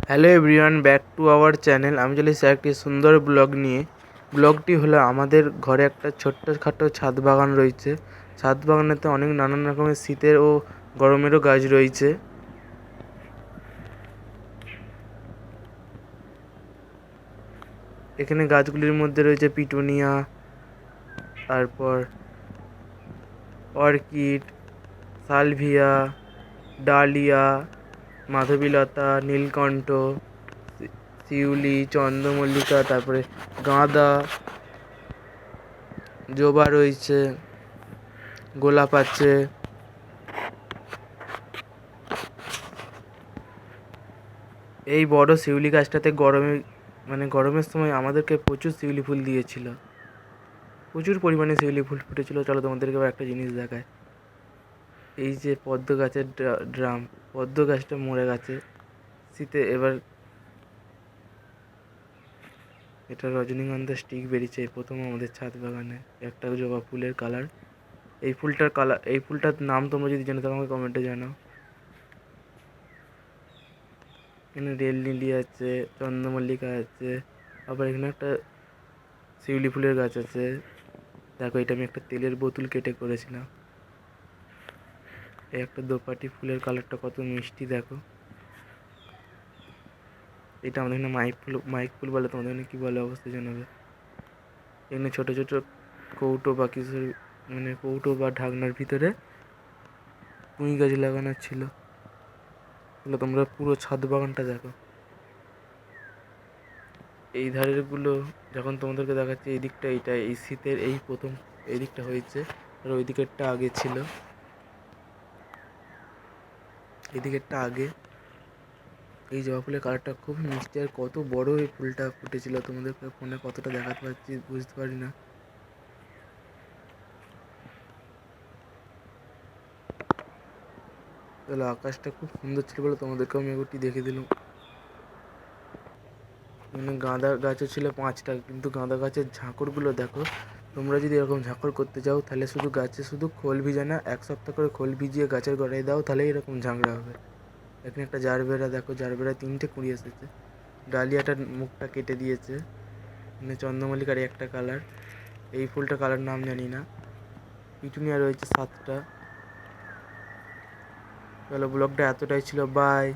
Hello everyone, back to our channel. আমি চলে এসেছি একটি সুন্দর ব্লগ নিয়ে। ব্লগটি হলো আমাদের ঘরে একটা ছোট্টখাটো ছাদ বাগান রয়েছে। ছাদ বাগানেতে অনেক নানান রকমের শীতের ও গরমেরও গাছ রয়েছে। এখানে গাছগুলির মধ্যে রয়েছে পিটুনিয়া, তারপর অর্কিড, সালভিয়া, ডালিয়া, মাধবীলতা, নীলকণ্ঠ, শিউলি, চন্দ্রমল্লিকা, তারপরে গাঁদা, জবা রয়েছে, গোলাপ আছে। এই বড় শিউলি গাছটাতে গরমের সময় আমাদেরকে প্রচুর শিউলি ফুল দিয়েছিল, প্রচুর পরিমাণে শিউলি ফুল ফুটেছিল। চলো তোমাদেরকে এবার একটা জিনিস দেখায়। এই যে পদ্ম গাছের ড্রাম, পদ্ম গাছটা মরে গেছে শীতে। এবার এটা রজনীগন্ধা স্টিক বেরিয়েছে প্রথম আমাদের ছাদ বাগানে। একটা জবা ফুলের কালার। এই ফুলটার নাম তোমরা যদি জানো তাহলে আমাকে কমেন্টে জানাও। এখানে রেল লিলি আছে, চন্দ্রমল্লিকা আছে, আবার এখানে একটা শিউলি ফুলের গাছ আছে। দেখো, এটা আমি একটা তেলের বোতল কেটে করেছিলাম। এই একটা দোপাটি ফুলের কালারটা কত মিষ্টি দেখো। এটা আমাদের এখানে মাইক ফুল বলে, তোমাদের এখানে কী বলে অবশ্যই জানাবে। এখানে ছোটো ছোটো কৌটো বা কিছু কৌটো বা ঢাকনার ভিতরে পুঁই গাছ লাগানো ছিল। তাহলে তোমরা পুরো ছাদ বাগানটা দেখো। এই ধারেরগুলো যখন তোমাদেরকে দেখাচ্ছি, এই দিকটা এই শীতের এই প্রথম এই দিকটা হয়েছে, আর ওই দিকেরটা আগে ছিল, এই দিকেরটা আগে। এই জবা ফুলের কালারটা খুব মিষ্টি, আর কত বড় এই ফুলটা ফুটেছিল তোমাদেরকে ফোনে কতটা দেখাতে পারছি বুঝতে পারি না। তাহলে আকাশটা খুব সুন্দর ছিল বলে তোমাদেরকে আমি একটি দেখে দিলাম। গাঁদা গাছও ছিল 5টা, কিন্তু গাঁদা গাছের ঝাঁকড়গুলো দেখো। তোমরা যদি এরকম ঝাঁকড় করতে যাও তাহলে শুধু খোল ভিজে না, 1 সপ্তাহ করে খোল ভিজিয়ে গাছের গোড়ায় দাও, তাহলে এরকম ঝাঁকড়া হবে। এখানে একটা জারবেরা দেখো, জারবেরা 3টে কুঁড়ি এসেছে। ডালিয়াটার মুখটা কেটে দিয়েছে। এখানে চন্দ্রমল্লিকার একটা কালার, এই ফুলটা কালার নাম জানি না। পিটুনিয়া রয়েছে 7টা। চলো, ব্লগটা এতটাই ছিল, বাই।